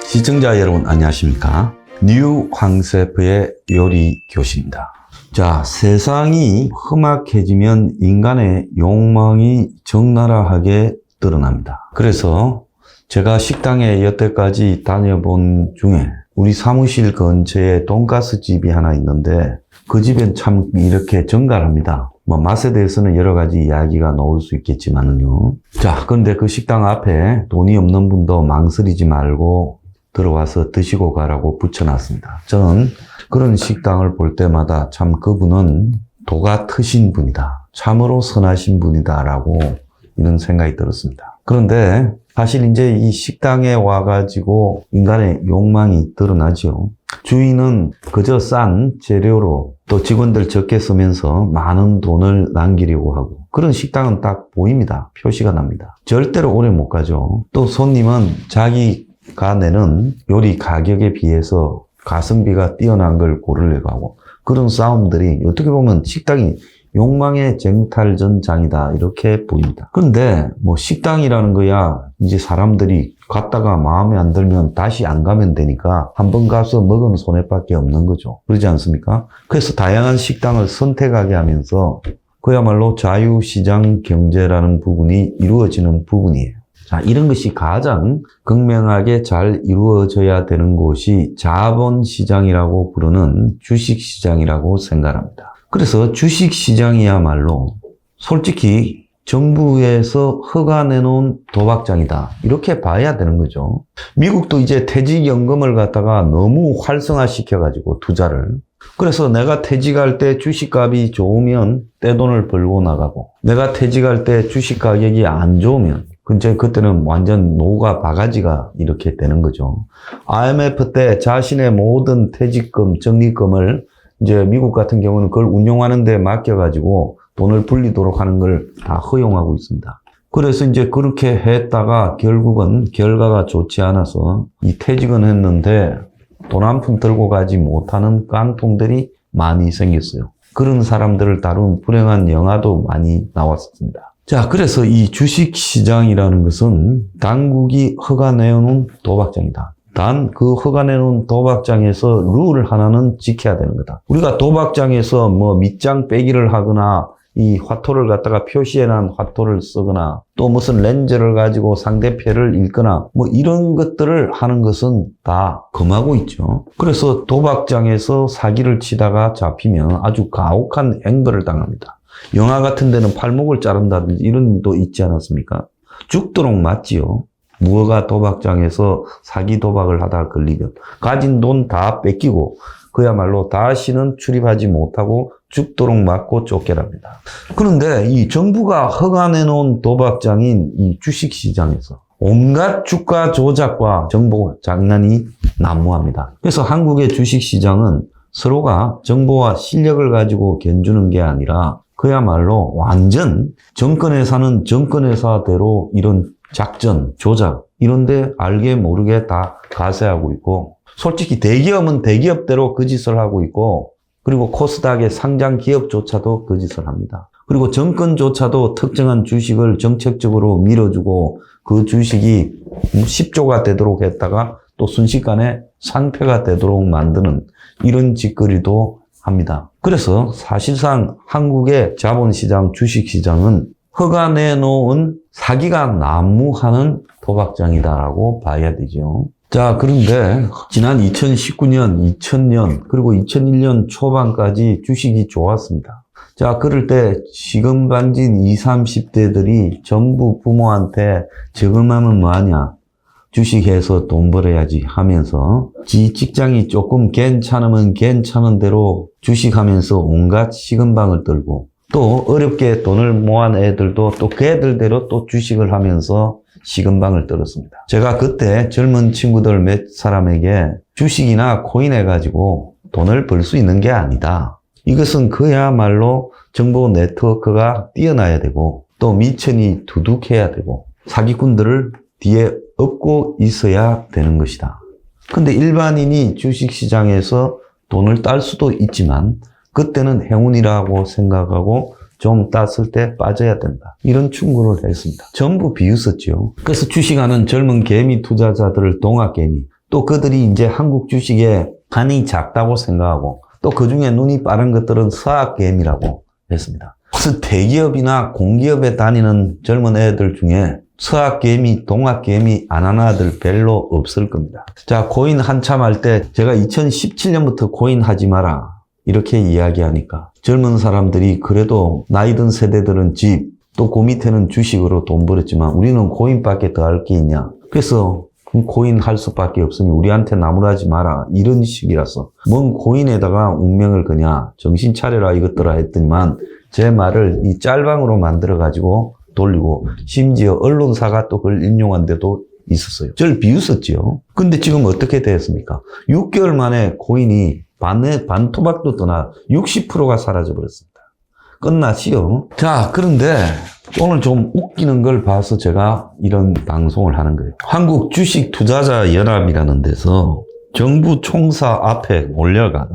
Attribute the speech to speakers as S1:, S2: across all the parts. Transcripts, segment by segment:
S1: 시청자 여러분 안녕하십니까? 뉴 황세프의 요리 교실입니다. 자, 세상이 험악해지면 인간의 욕망이 적나라하게 드러납니다. 그래서 제가 식당에 여태까지 다녀본 중에 우리 사무실 근처에 돈가스 집이 하나 있는데 그 집엔 참 이렇게 정갈합니다. 맛에 대해서는 여러 가지 이야기가 나올 수 있겠지만은요. 자, 그런데 그 식당 앞에 돈이 없는 분도 망설이지 말고 들어와서 드시고 가라고 붙여놨습니다. 저는 그런 식당을 볼 때마다 참 그분은 도가 트신 분이다. 참으로 선하신 분이다라고 이런 생각이 들었습니다. 그런데 사실 이제 이 식당에 와가지고 인간의 욕망이 드러나죠. 주인은 그저 싼 재료로 또 직원들 적게 쓰면서 많은 돈을 남기려고 하고 그런 식당은 딱 보입니다. 표시가 납니다. 절대로 오래 못 가죠. 또 손님은 자기가 내는 요리 가격에 비해서 가성비가 뛰어난 걸 고르려고 하고 그런 싸움들이 어떻게 보면 식당이 욕망의 쟁탈전장이다 이렇게 보입니다. 그런데 식당이라는 거야 이제 사람들이 갔다가 마음에 안 들면 다시 안 가면 되니까 한번 가서 먹은 손해밖에 없는 거죠. 그러지 않습니까? 그래서 다양한 식당을 선택하게 하면서 그야말로 자유시장 경제라는 부분이 이루어지는 부분이에요. 자, 이런 것이 가장 극명하게 잘 이루어져야 되는 곳이 자본시장이라고 부르는 주식시장이라고 생각합니다. 그래서 주식시장이야말로 솔직히 정부에서 허가 내놓은 도박장이다. 이렇게 봐야 되는 거죠. 미국도 이제 퇴직연금을 갖다가 너무 활성화시켜가지고 투자를. 그래서 내가 퇴직할 때 주식값이 좋으면 떼돈을 벌고 나가고 내가 퇴직할 때 주식 가격이 안 좋으면 그때는 완전 노가 바가지가 이렇게 되는 거죠. IMF 때 자신의 모든 퇴직금, 적립금을 이제 미국 같은 경우는 그걸 운용하는 데 맡겨가지고 돈을 불리도록 하는 걸 다 허용하고 있습니다. 그래서 이제 그렇게 했다가 결국은 결과가 좋지 않아서 이 퇴직은 했는데 돈 한 푼 들고 가지 못하는 깡통들이 많이 생겼어요. 그런 사람들을 다룬 불행한 영화도 많이 나왔습니다. 자, 그래서 이 주식시장이라는 것은 당국이 허가 내놓은 도박장이다. 단 그 허가 내놓은 도박장에서 룰 하나는 지켜야 되는 거다. 우리가 도박장에서 밑장 빼기를 하거나 이 화토를 갖다가 표시해놓은 화토를 쓰거나 또 무슨 렌즈를 가지고 상대패를 읽거나 이런 것들을 하는 것은 다 금하고 있죠. 그래서 도박장에서 사기를 치다가 잡히면 아주 가혹한 행벌을 당합니다. 영화 같은 데는 팔목을 자른다든지 이런 일도 있지 않았습니까? 죽도록 맞지요. 무허가 도박장에서 사기 도박을 하다 걸리면 가진 돈 다 뺏기고 그야말로 다시는 출입하지 못하고 죽도록 맞고 쫓겨납니다. 그런데 이 정부가 허가 내놓은 도박장인 이 주식시장에서 온갖 주가 조작과 정보 장난이 난무합니다. 그래서 한국의 주식시장은 서로가 정보와 실력을 가지고 견주는 게 아니라 그야말로 완전 정권회사는 정권회사대로 이런 작전, 조작 이런데 알게 모르게 다 가세하고 있고 솔직히 대기업은 대기업대로 그 짓을 하고 있고 그리고 코스닥의 상장 기업조차도 그 짓을 합니다. 그리고 정권조차도 특정한 주식을 정책적으로 밀어주고 그 주식이 10조가 되도록 했다가 또 순식간에 상폐가 되도록 만드는 이런 짓거리도 합니다. 그래서 사실상 한국의 자본시장, 주식시장은 허가 내놓은 사기가 난무하는 도박장이다라고 봐야 되죠. 자, 그런데 지난 2019년, 2000년, 그리고 2001년 초반까지 주식이 좋았습니다. 자, 그럴 때 시금반진 20, 30대들이 전부 부모한테 저금하면 뭐하냐? 주식해서 돈 벌어야지 하면서 지 직장이 조금 괜찮으면 괜찮은 대로 주식하면서 온갖 시금방을 떨고 또 어렵게 돈을 모은 애들도 또 그 애들대로 또 주식을 하면서 시금방을 떨었습니다. 제가 그때 젊은 친구들 몇 사람에게 주식이나 코인 해가지고 돈을 벌 수 있는 게 아니다. 이것은 그야말로 정보 네트워크가 뛰어나야 되고 또 미천이 두둑해야 되고 사기꾼들을 뒤에 업고 있어야 되는 것이다. 근데 일반인이 주식시장에서 돈을 딸 수도 있지만 그때는 행운이라고 생각하고 좀 땄을 때 빠져야 된다. 이런 충고를 했습니다. 전부 비웃었죠. 그래서 주식하는 젊은 개미 투자자들을 동학개미, 또 그들이 이제 한국 주식에 한이 작다고 생각하고 또 그중에 눈이 빠른 것들은 서학개미라고 했습니다. 그래서 대기업이나 공기업에 다니는 젊은 애들 중에 서학개미, 동학개미 안 하는 아들 별로 없을 겁니다. 자, 고인 한참 할 때 제가 2017년부터 고인 하지 마라 이렇게 이야기하니까 젊은 사람들이 그래도 나이 든 세대들은 집, 또 그 밑에는 주식으로 돈 벌었지만 우리는 고인밖에 더 할 게 있냐. 그래서 고인 할 수밖에 없으니 우리한테 나무라지 마라 이런 식이라서 뭔 고인에다가 운명을 거냐 정신 차려라 이것들아 했더니만 제 말을 이 짤방으로 만들어 가지고 돌리고 심지어 언론사가 또 그걸 인용한 데도 있었어요. 저를 비웃었지요. 근데 지금 어떻게 되었습니까? 6개월 만에 고인이 반토막도 떠나 60%가 사라져버렸습니다. 끝났지요. 자, 그런데 오늘 좀 웃기는 걸 봐서 제가 이런 방송을 하는 거예요. 한국 주식 투자자 연합이라는 데서 정부 총사 앞에 올려가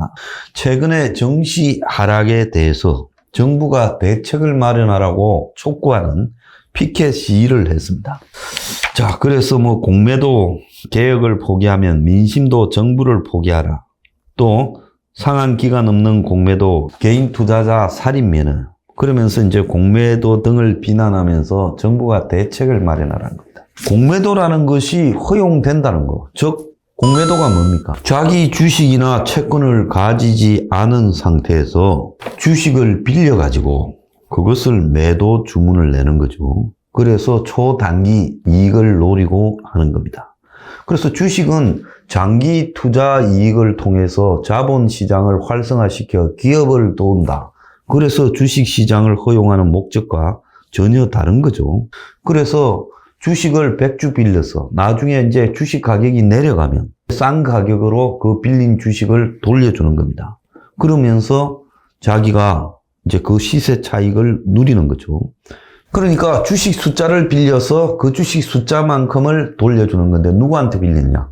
S1: 최근에 정시 하락에 대해서 정부가 대책을 마련하라고 촉구하는 피켓 시위를 했습니다. 자, 그래서 뭐 공매도 개혁을 포기하면 민심도 정부를 포기하라. 또 상한 기간 없는 공매도 개인 투자자 살인면허 그러면서 이제 공매도 등을 비난하면서 정부가 대책을 마련하라는 겁니다. 공매도라는 것이 허용된다는 거. 즉 공매도가 뭡니까? 자기 주식이나 채권을 가지지 않은 상태에서 주식을 빌려가지고 그것을 매도 주문을 내는 거죠. 그래서 초단기 이익을 노리고 하는 겁니다. 그래서 주식은 장기 투자 이익을 통해서 자본시장을 활성화시켜 기업을 도운다. 그래서 주식시장을 허용하는 목적과 전혀 다른 거죠. 그래서 주식을 100주 빌려서 나중에 이제 주식 가격이 내려가면 싼 가격으로 그 빌린 주식을 돌려주는 겁니다. 그러면서 자기가 이제 그 시세 차익을 누리는 거죠. 그러니까 주식 숫자를 빌려서 그 주식 숫자만큼을 돌려주는 건데 누구한테 빌렸냐?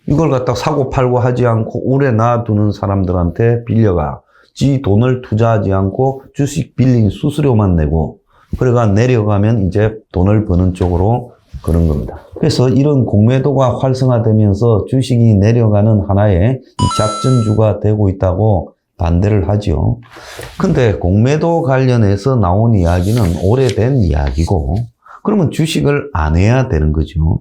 S1: 이걸 갖다 사고 팔고 하지 않고 오래 놔두는 사람들한테 빌려가 지 돈을 투자하지 않고 주식 빌린 수수료만 내고 그래가 내려가면 이제 돈을 버는 쪽으로 그런 겁니다. 그래서 이런 공매도가 활성화되면서 주식이 내려가는 하나의 작전주가 되고 있다고 반대를 하죠. 근데 공매도 관련해서 나온 이야기는 오래된 이야기고 그러면 주식을 안 해야 되는 거죠.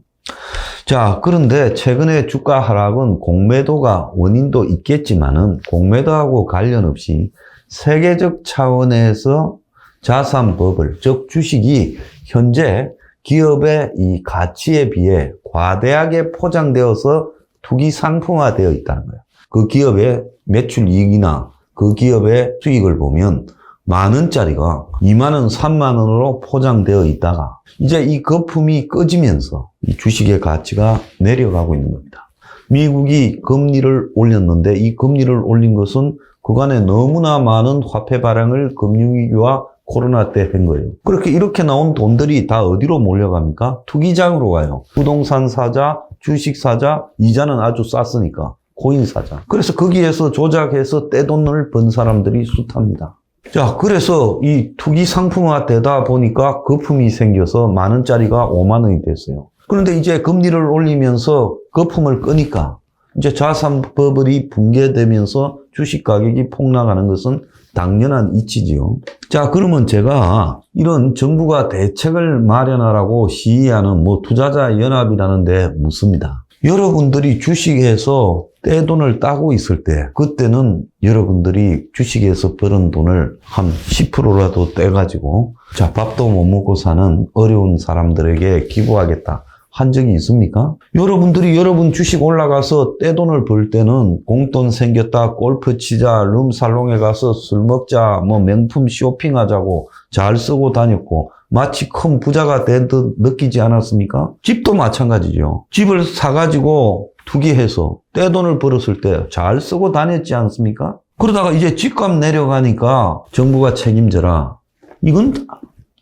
S1: 자, 그런데 최근에 주가 하락은 공매도가 원인도 있겠지만은 공매도하고 관련 없이 세계적 차원에서 자산 버블, 즉 주식이 현재 기업의 이 가치에 비해 과대하게 포장되어서 투기 상품화되어 있다는 거예요. 그 기업의 매출 이익이나 그 기업의 수익을 보면 10,000원짜리가 20,000원, 30,000원으로 포장되어 있다가 이제 이 거품이 꺼지면서 이 주식의 가치가 내려가고 있는 겁니다. 미국이 금리를 올렸는데 이 금리를 올린 것은 그간에 너무나 많은 화폐 발행을 금융위기와 코로나 때 한 거예요. 그렇게 이렇게 나온 돈들이 다 어디로 몰려갑니까? 투기장으로 가요. 부동산 사자, 주식 사자, 이자는 아주 쌌으니까 코인 사자. 그래서 거기에서 조작해서 떼돈을 번 사람들이 숱합니다. 자, 그래서 이 투기 상품화 되다 보니까 거품이 생겨서 10,000원짜리가 50,000원이 됐어요. 그런데 이제 금리를 올리면서 거품을 끄니까 이제 자산 버블이 붕괴되면서 주식 가격이 폭락하는 것은 당연한 이치지요. 자, 그러면 제가 이런 정부가 대책을 마련하라고 시위하는 투자자 연합이라는데 묻습니다. 여러분들이 주식에서 떼돈을 따고 있을 때 그때는 여러분들이 주식에서 버는 돈을 한 10%라도 떼가지고 자, 밥도 못 먹고 사는 어려운 사람들에게 기부하겠다 한 적이 있습니까? 여러분들이 여러분 주식 올라가서 떼돈을 벌 때는 공돈 생겼다, 골프 치자, 룸살롱에 가서 술 먹자, 명품 쇼핑하자고 잘 쓰고 다녔고 마치 큰 부자가 된 듯 느끼지 않았습니까? 집도 마찬가지죠. 집을 사가지고 투기해서 떼돈을 벌었을 때 잘 쓰고 다녔지 않습니까? 그러다가 이제 집값 내려가니까 정부가 책임져라. 이건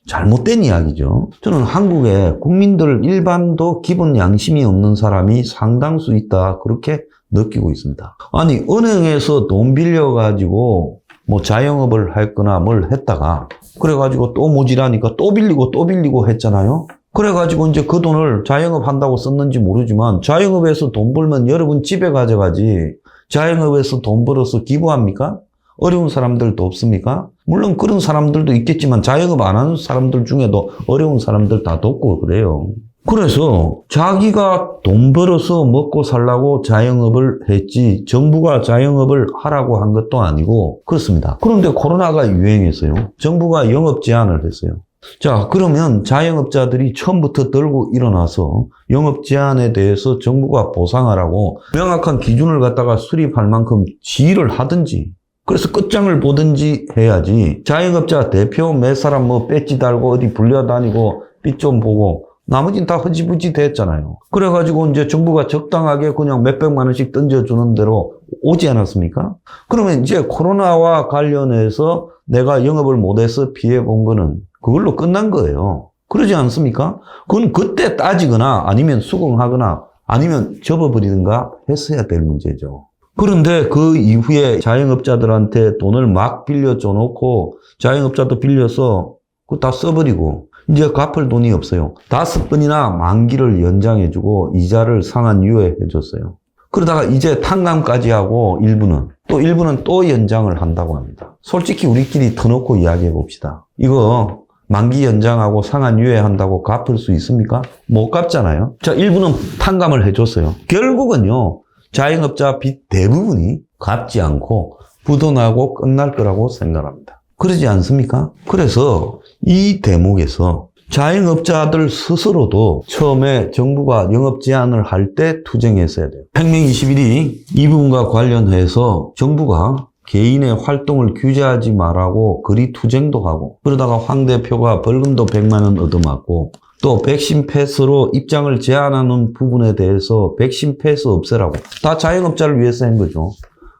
S1: 잘못된 이야기죠. 저는 한국의 국민들 일반도 기본 양심이 없는 사람이 상당수 있다 그렇게 느끼고 있습니다. 아니 은행에서 돈 빌려가지고 자영업을 했거나 뭘 했다가 그래가지고 또 모자라니까 또 빌리고 했잖아요. 그래가지고 이제 그 돈을 자영업 한다고 썼는지 모르지만 자영업에서 돈 벌면 여러분 집에 가져가지 자영업에서 돈 벌어서 기부합니까? 어려운 사람들도 없습니까? 물론 그런 사람들도 있겠지만 자영업 안 하는 사람들 중에도 어려운 사람들 다 돕고 그래요. 그래서 자기가 돈 벌어서 먹고 살라고 자영업을 했지 정부가 자영업을 하라고 한 것도 아니고 그렇습니다. 그런데 코로나가 유행했어요. 정부가 영업 제한을 했어요. 자, 그러면 자영업자들이 처음부터 들고 일어나서 영업 제한에 대해서 정부가 보상하라고 명확한 기준을 갖다가 수립할 만큼 지휘를 하든지 그래서 끝장을 보든지 해야지 자영업자 대표 몇 사람 뭐 배지 달고 어디 불려다니고 빚 좀 보고 나머지는 다 흐지부지 됐잖아요. 그래가지고 이제 정부가 적당하게 그냥 몇백만 원씩 던져주는 대로 오지 않았습니까? 그러면 이제 코로나와 관련해서 내가 영업을 못해서 피해 본 거는 그걸로 끝난 거예요. 그러지 않습니까? 그건 그때 따지거나 아니면 수긍하거나 아니면 접어버리든가 했어야 될 문제죠. 그런데 그 이후에 자영업자들한테 돈을 막 빌려줘 놓고 자영업자도 빌려서 그거 다 써버리고 이제 갚을 돈이 없어요. 5번이나 만기를 연장해주고 이자를 상한 유예해줬어요. 그러다가 이제 탕감까지 하고 일부는 또 연장을 한다고 합니다. 솔직히 우리끼리 터놓고 이야기해 봅시다. 이거 만기 연장하고 상한 유예한다고 갚을 수 있습니까? 못 갚잖아요. 자, 일부는 탕감을 해줬어요. 결국은요, 자영업자 빚 대부분이 갚지 않고 부도나고 끝날 거라고 생각합니다. 그러지 않습니까? 그래서 이 대목에서 자영업자들 스스로도 처음에 정부가 영업 제한을 할 때 투쟁했어야 돼요. 혁명 21이 이 부분과 관련해서 정부가 개인의 활동을 규제하지 말라고 거리 투쟁도 하고 그러다가 황 대표가 벌금도 100만 원 얻어맞고 또 백신 패스로 입장을 제한하는 부분에 대해서 백신 패스 없애라고 다 자영업자를 위해서 한 거죠.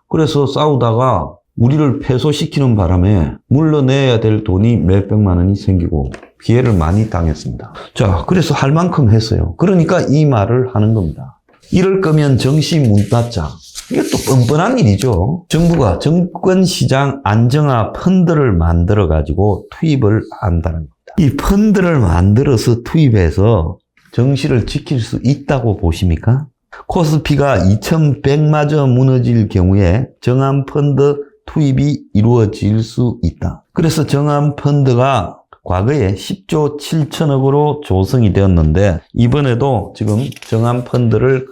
S1: 그래서 싸우다가 우리를 패소시키는 바람에 물러내야 될 돈이 몇백만 원이 생기고 피해를 많이 당했습니다. 자, 그래서 할 만큼 했어요. 그러니까 이 말을 하는 겁니다. 이럴 거면 정시 문 닫자. 이게 또 뻔뻔한 일이죠. 정부가 정권시장 안정화 펀드를 만들어가지고 투입을 한다는 겁니다. 이 펀드를 만들어서 투입해서 정시를 지킬 수 있다고 보십니까? 코스피가 2100마저 무너질 경우에 정한펀드 투입이 이루어질 수 있다. 그래서 정한펀드가 과거에 10조 7천억으로 조성이 되었는데 이번에도 지금 정한펀드를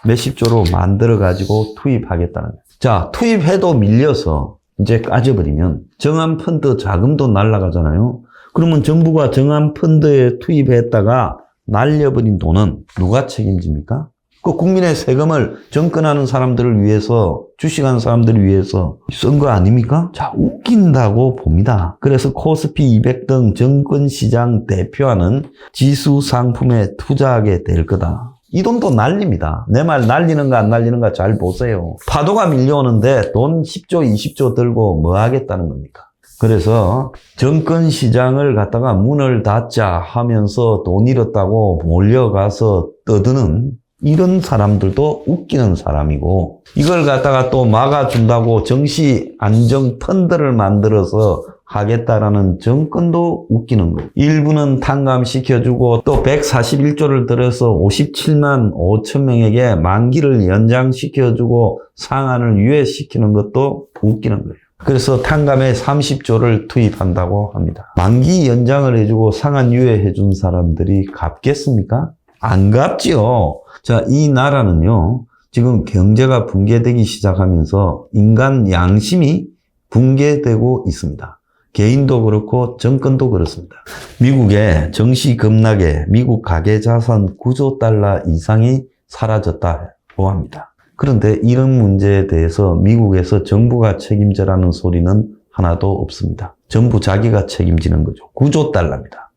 S1: 몇십조로 만들어가지고 투입하겠다는 거예요. 자, 투입해도 밀려서 이제 까져버리면 정한펀드 자금도 날아가잖아요. 그러면 정부가 정한펀드에 투입했다가 날려버린 돈은 누가 책임집니까? 그 국민의 세금을 정권하는 사람들을 위해서 주식하는 사람들을 위해서 쓴 거 아닙니까? 자, 웃긴다고 봅니다. 그래서 코스피 200 등 정권시장 대표하는 지수 상품에 투자하게 될 거다. 이 돈도 날립니다. 내 말 날리는가 안 날리는가 잘 보세요. 파도가 밀려오는데 돈 10조 20조 들고 뭐 하겠다는 겁니까? 그래서 정권시장을 갖다가 문을 닫자 하면서 돈 잃었다고 몰려가서 떠드는 이런 사람들도 웃기는 사람이고 이걸 갖다가 또 막아준다고 정시 안정 펀드를 만들어서 하겠다라는 정권도 웃기는 거예요. 일부는 탕감시켜주고 또 141조를 들여서 57만 5천 명에게 만기를 연장시켜주고 상한을 유예시키는 것도 웃기는 거예요. 그래서 탕감에 30조를 투입한다고 합니다. 만기 연장을 해주고 상한 유예해준 사람들이 갚겠습니까? 안 갚지요. 자, 이 나라는요, 지금 경제가 붕괴되기 시작하면서 인간 양심이 붕괴되고 있습니다. 개인도 그렇고 정권도 그렇습니다. 미국의 정시 급락에 미국 가계자산 9조 달러 이상이 사라졌다고 합니다. 그런데 이런 문제에 대해서 미국에서 정부가 책임져라는 소리는 하나도 없습니다. 전부 자기가 책임지는 거죠. 9조 달러입니다.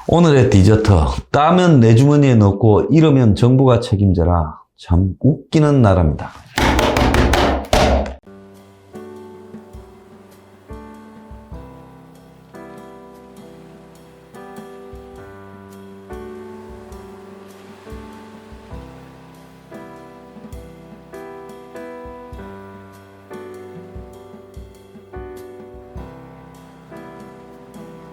S1: 오늘의 디저트, 따면 내 주머니에 넣고 이러면 정부가 책임져라. 참 웃기는 나라입니다.